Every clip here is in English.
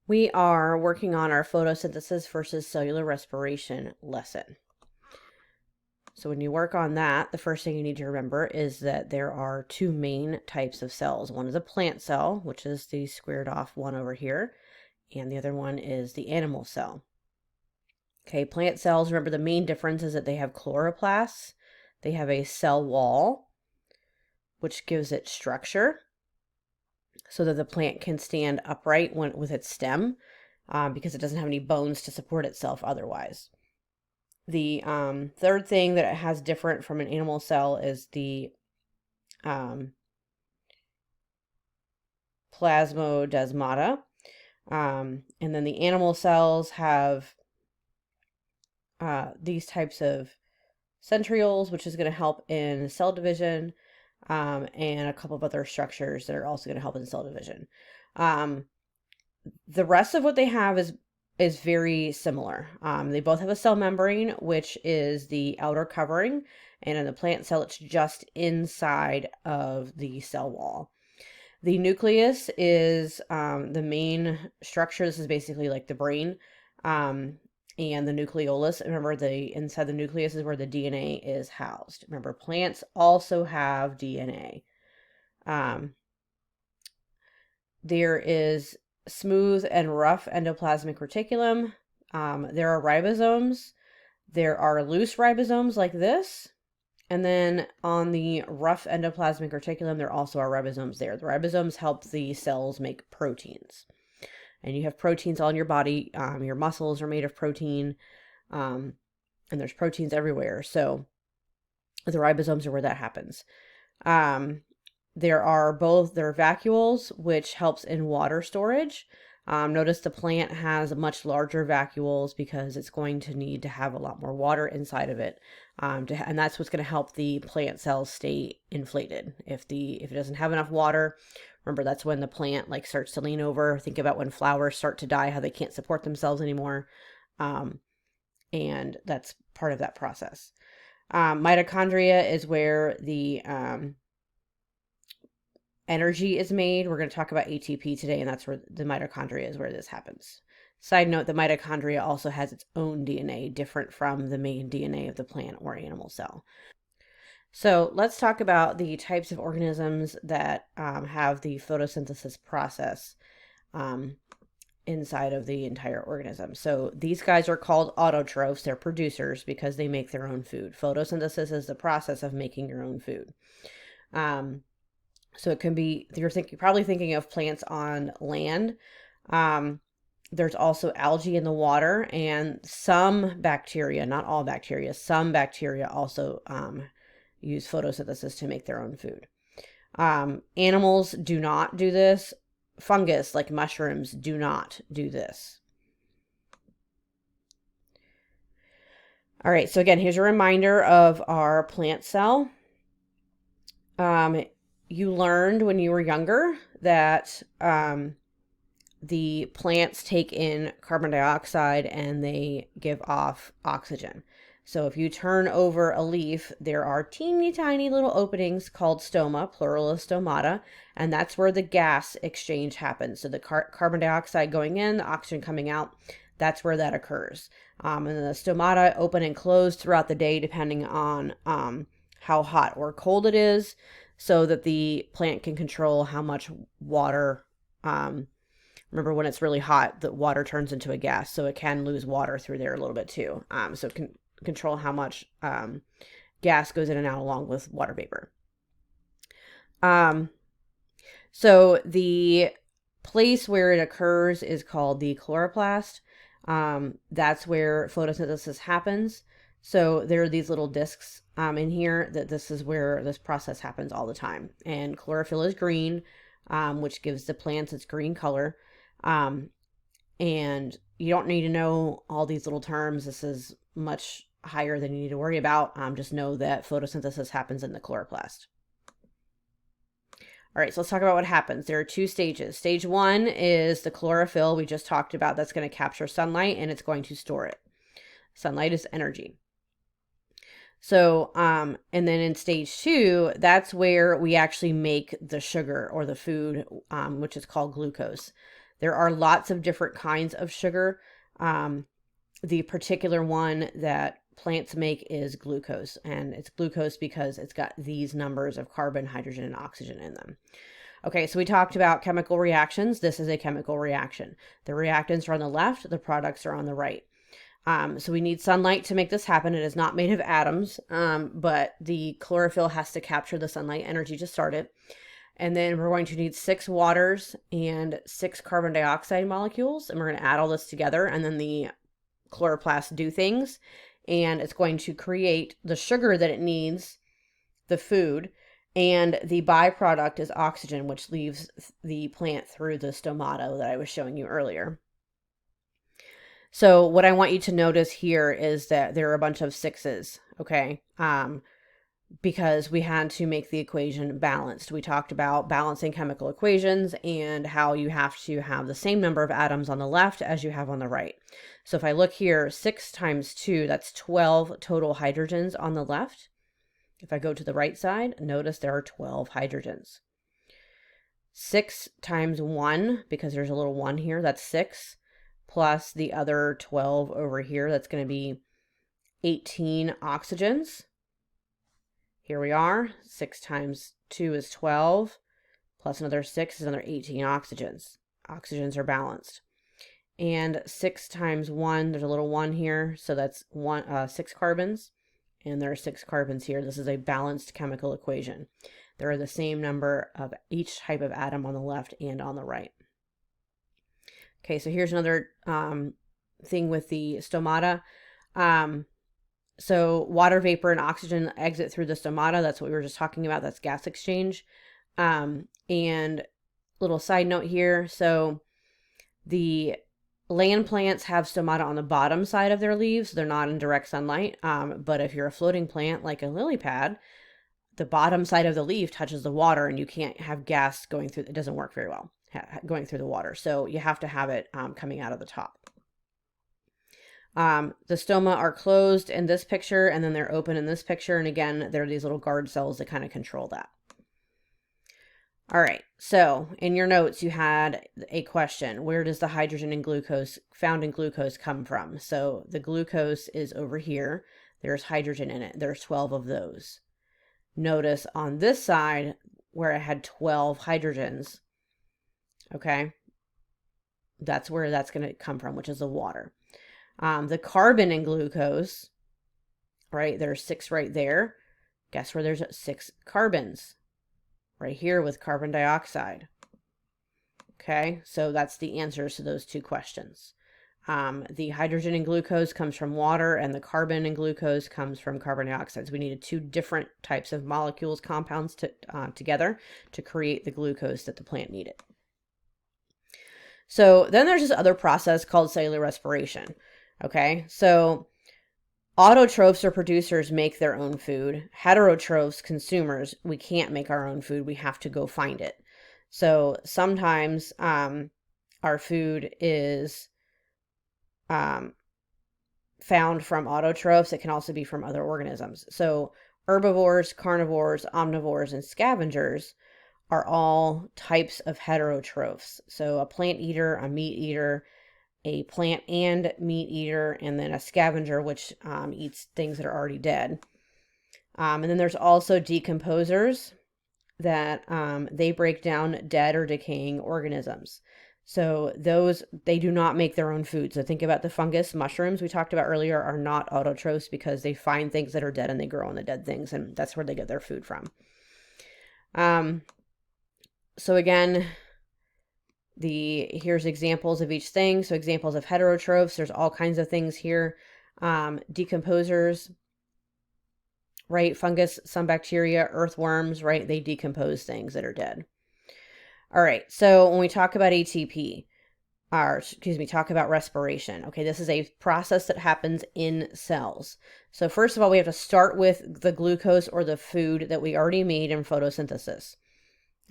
We are working on our photosynthesis versus cellular respiration lesson. So when you work on that, the first thing you need to remember is that there are two main types of cells. One is a plant cell, which is the squared off one over here, and the other one is the animal cell. Okay, plant cells, remember the main difference is that they have chloroplasts. They have a cell wall, which gives it structure so that the plant can stand upright with its stem because it doesn't have any bones to support itself otherwise. The third thing that it has different from an animal cell is the plasmodesmata. And then the animal cells have these types of centrioles, which is going to help in cell division, and a couple of other structures that are also going to help in cell division. The rest of what they have is very similar. They both have a cell membrane, which is the outer covering, and in the plant cell, it's just inside of the cell wall. The nucleus is the main structure. This is basically like the brain, and the nucleolus. Remember, inside the nucleus is where the DNA is housed. Remember, plants also have DNA. There is smooth and rough endoplasmic reticulum. There are ribosomes. There are loose ribosomes like this. And then on the rough endoplasmic reticulum, there also are ribosomes there. The ribosomes help the cells make proteins. And you have proteins all in your body. Your muscles are made of protein. And there's proteins everywhere. So the ribosomes are where that happens. There are vacuoles, which helps in water storage. Notice the plant has much larger vacuoles because it's going to need to have a lot more water inside of it. And that's what's going to help the plant cells stay inflated. If it doesn't have enough water, remember that's when the plant starts to lean over. Think about when flowers start to die, how they can't support themselves anymore. And that's part of that process. Mitochondria is where the energy is made. We're going to talk about ATP today, and that's where the mitochondria is where this happens. Side note, the mitochondria also has its own DNA, different from the main DNA of the plant or animal cell. So let's talk about the types of organisms that have the photosynthesis process inside of the entire organism. So these guys are called autotrophs. They're producers because they make their own food. Photosynthesis is the process of making your own food. So it can be, you're probably thinking of plants on land. There's also algae in the water, and some bacteria, not all bacteria, some bacteria also use photosynthesis to make their own food. Animals do not do this. Fungus, like mushrooms, do not do this. All right, so again, here's a reminder of our plant cell. You learned when you were younger that the plants take in carbon dioxide and they give off oxygen. So if you turn over a leaf, there are teeny tiny little openings called stoma, plural of stomata, and that's where the gas exchange happens. So the carbon dioxide going in, the oxygen coming out, that's where that occurs. And the stomata open and close throughout the day depending on how hot or cold it is, so that the plant can control how much water. Remember, when it's really hot, the water turns into a gas, so it can lose water through there a little bit too. So it can control how much gas goes in and out along with water vapor. So the place where it occurs is called the chloroplast. That's where photosynthesis happens. So there are these little discs in here that this is where this process happens all the time. And chlorophyll is green, which gives the plants its green color. And you don't need to know all these little terms. This is much higher than you need to worry about. Just know that photosynthesis happens in the chloroplast. All right, so let's talk about what happens. There are two stages. Stage one is the chlorophyll we just talked about. That's going to capture sunlight and it's going to store it. Sunlight is energy. So, and then in stage two, that's where we actually make the sugar or the food, which is called glucose. There are lots of different kinds of sugar. The particular one that plants make is glucose, and it's glucose because it's got these numbers of carbon, hydrogen, and oxygen in them. Okay, so we talked about chemical reactions. This is a chemical reaction. The reactants are on the left, the products are on the right. So we need sunlight to make this happen. It is not made of atoms, but the chlorophyll has to capture the sunlight energy to start it. And then we're going to need 6 waters and 6 carbon dioxide molecules, and we're going to add all this together, and then the chloroplast do things, and it's going to create the sugar that it needs, the food, and the byproduct is oxygen, which leaves the plant through the stomata that I was showing you earlier. So what I want you to notice here is that there are a bunch of 6s, okay? Because we had to make the equation balanced. We talked about balancing chemical equations and how you have to have the same number of atoms on the left as you have on the right. So if I look here, 6 times 2, that's 12 total hydrogens on the left. If I go to the right side, notice there are 12 hydrogens. 6 times 1, because there's a little 1 here, that's 6, plus the other 12 over here, that's going to be 18 oxygens. Here we are, 6 times 2 is 12, plus another 6 is another 18 oxygens. Oxygens are balanced. And 6 times 1, there's a little 1 here, so that's 6 carbons, and there are 6 carbons here. This is a balanced chemical equation. There are the same number of each type of atom on the left and on the right. Okay, so here's another thing with the stomata. So water vapor and oxygen exit through the stomata. That's what we were just talking about. That's gas exchange. And little side note here. So the land plants have stomata on the bottom side of their leaves. They're not in direct sunlight. But if you're a floating plant like a lily pad, the bottom side of the leaf touches the water and you can't have gas going through. It doesn't work very well going through the water. So you have to have it coming out of the top. The stoma are closed in this picture, and then they're open in this picture. And again, there are these little guard cells that kind of control that. All right, so in your notes, you had a question. Where does the hydrogen and glucose found in glucose come from? So the glucose is over here. There's hydrogen in it. There's 12 of those. Notice on this side where I had 12 hydrogens, okay, that's where that's going to come from, which is the water. The carbon in glucose, right, there's 6 right there. Guess where there's 6 carbons? Right here with carbon dioxide. Okay, so that's the answers to those 2 questions. The hydrogen in glucose comes from water, and the carbon in glucose comes from carbon dioxide. So we needed 2 different types of molecules, compounds together to create the glucose that the plant needed. So then there's this other process called cellular respiration. Okay, so autotrophs or producers make their own food. Heterotrophs, consumers, we can't make our own food. We have to go find it. So sometimes our food is found from autotrophs. It can also be from other organisms. So herbivores, carnivores, omnivores, and scavengers are all types of heterotrophs. So a plant eater, a meat eater, a plant and meat eater, and then a scavenger, which eats things that are already dead. And then there's also decomposers that they break down dead or decaying organisms. So those, they do not make their own food. So think about the fungus. Mushrooms we talked about earlier are not autotrophs because they find things that are dead and they grow on the dead things, and that's where they get their food from. So again, here's examples of each thing. So examples of heterotrophs, there's all kinds of things here. Decomposers, right? Fungus, some bacteria, earthworms, right? They decompose things that are dead. All right, so when we talk about ATP, talk about respiration. Okay, this is a process that happens in cells. So first of all, we have to start with the glucose or the food that we already made in photosynthesis.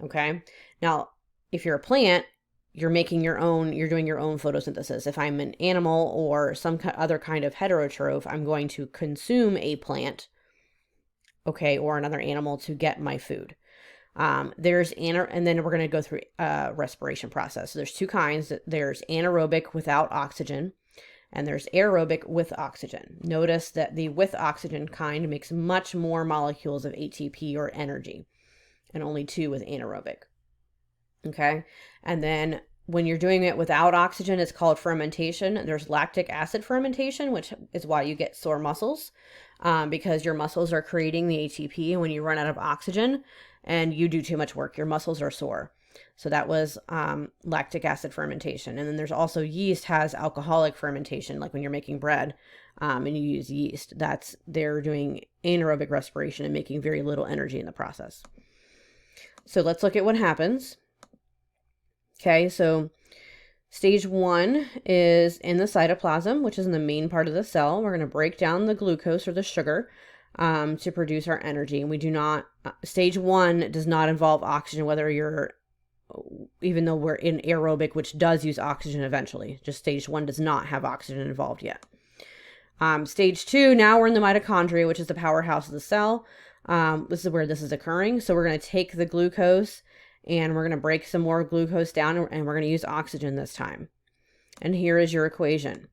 Okay, now if you're a plant, you're doing your own photosynthesis. If I'm an animal or some other kind of heterotroph, I'm going to consume a plant, okay, or another animal to get my food. And then we're going to go through respiration process. So there's two kinds. There's anaerobic without oxygen, and there's aerobic with oxygen. Notice that the with oxygen kind makes much more molecules of ATP or energy, and only 2 with anaerobic. Okay. And then when you're doing it without oxygen, it's called fermentation. There's lactic acid fermentation, which is why you get sore muscles, because your muscles are creating the ATP. And when you run out of oxygen and you do too much work, your muscles are sore. So that was lactic acid fermentation. And then there's also yeast has alcoholic fermentation, like when you're making bread and you use yeast. They're doing anaerobic respiration and making very little energy in the process. So let's look at what happens. Okay, so stage 1 is in the cytoplasm, which is in the main part of the cell. We're going to break down the glucose or the sugar to produce our energy. And we do not, stage 1 does not involve oxygen, even though we're in aerobic, which does use oxygen eventually. Just stage 1 does not have oxygen involved yet. Stage 2, now we're in the mitochondria, which is the powerhouse of the cell. This is where this is occurring. So we're going to take the glucose and we're going to break some more glucose down, and we're going to use oxygen this time. And here is your equation.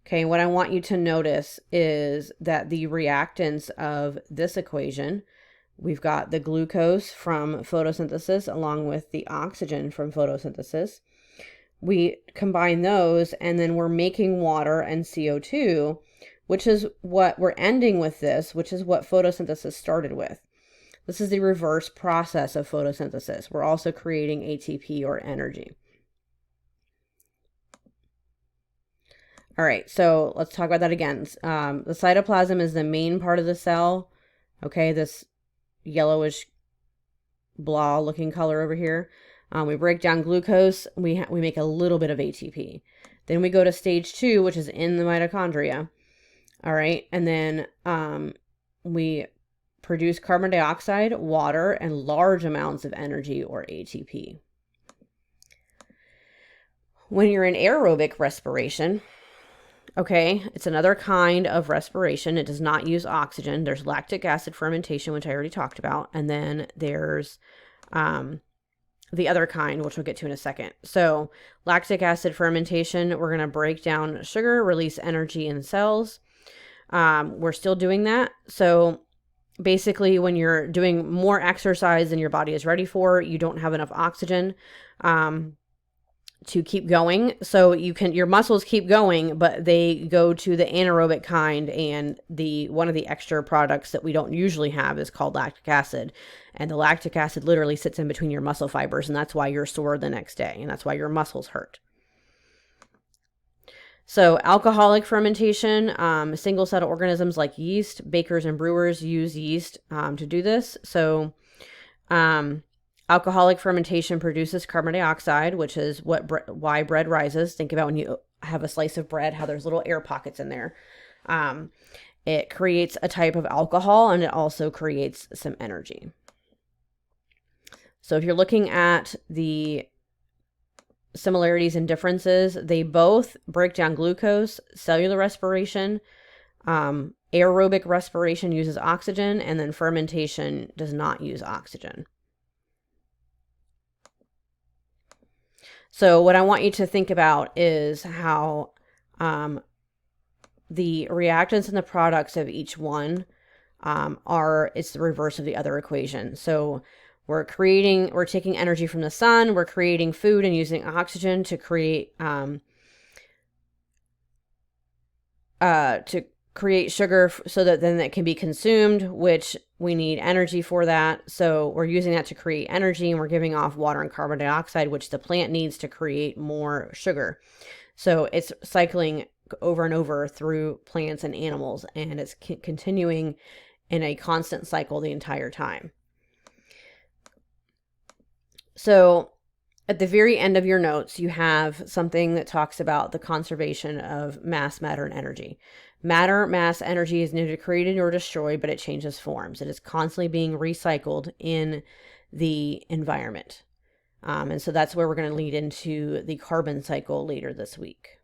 Okay, what I want you to notice is that the reactants of this equation, we've got the glucose from photosynthesis along with the oxygen from photosynthesis. We combine those, and then we're making water and CO2, which is what we're ending with this, which is what photosynthesis started with. This is the reverse process of photosynthesis. We're also creating ATP or energy. All right, so let's talk about that again. The cytoplasm is the main part of the cell. Okay, this yellowish blah looking color over here. We break down glucose. We make a little bit of ATP. Then we go to stage 2, which is in the mitochondria. All right, and then we produce carbon dioxide, water, and large amounts of energy or ATP. When you're in aerobic respiration, okay, it's another kind of respiration. It does not use oxygen. There's lactic acid fermentation, which I already talked about. And then there's the other kind, which we'll get to in a second. So lactic acid fermentation, we're going to break down sugar, release energy in cells. We're still doing that. So basically, when you're doing more exercise than your body is ready for, you don't have enough oxygen to keep going. So your muscles keep going, but they go to the anaerobic kind, and one of the extra products that we don't usually have is called lactic acid. And the lactic acid literally sits in between your muscle fibers, and that's why you're sore the next day, and that's why your muscles hurt. So alcoholic fermentation, single-cell organisms like yeast, bakers and brewers use yeast to do this. So alcoholic fermentation produces carbon dioxide, which is why bread rises. Think about when you have a slice of bread, how there's little air pockets in there. It creates a type of alcohol, and it also creates some energy. So if you're looking at the similarities and differences, they both break down glucose. Cellular respiration, aerobic respiration uses oxygen, and then fermentation does not use oxygen. So what I want you to think about is how the reactants and the products of each one it's the reverse of the other equation. So we're taking energy from the sun, we're creating food and using oxygen to create sugar so that then it can be consumed, which we need energy for that. So we're using that to create energy, and we're giving off water and carbon dioxide, which the plant needs to create more sugar. So it's cycling over and over through plants and animals, and it's continuing in a constant cycle the entire time. So at the very end of your notes, you have something that talks about the conservation of mass, matter, and energy. Matter, mass, energy is neither created nor destroyed, but it changes forms. It is constantly being recycled in the environment. And so that's where we're going to lead into the carbon cycle later this week.